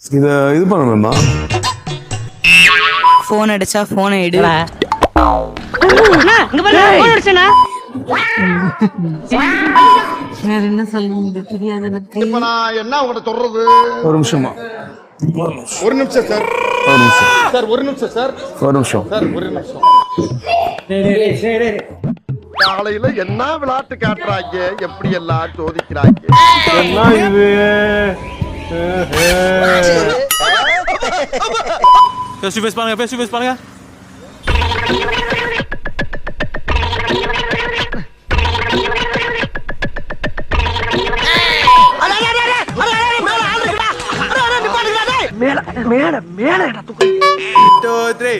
இது பண்ணணுமா? போன் அடிச்சா போனை எடு. என்ன சொல்லுங்க தெரியாது எனக்கு. இப்ப நான் என்ன உங்கள்ட்ட சொல்றது? ஒரு நிமிஷமா. ஒரு நிமிஷம் சார். ஒரு நிமிஷம் சார் ஒரு நிமிஷம் சார். ஒரு நிமிஷம் சார் ஒரு நிமிஷம். காலையில என்ன விளையாட்டு காட்டுறாங்க, எப்படி எல்லாம் சோதிக்கிறாங்க. என்ன இது? ஃபேஸ் டு ஃபேஸ் பாருங்க, ஃபேஸ் டு ஃபேஸ் பாருங்க. மேல மேல மேல 2 3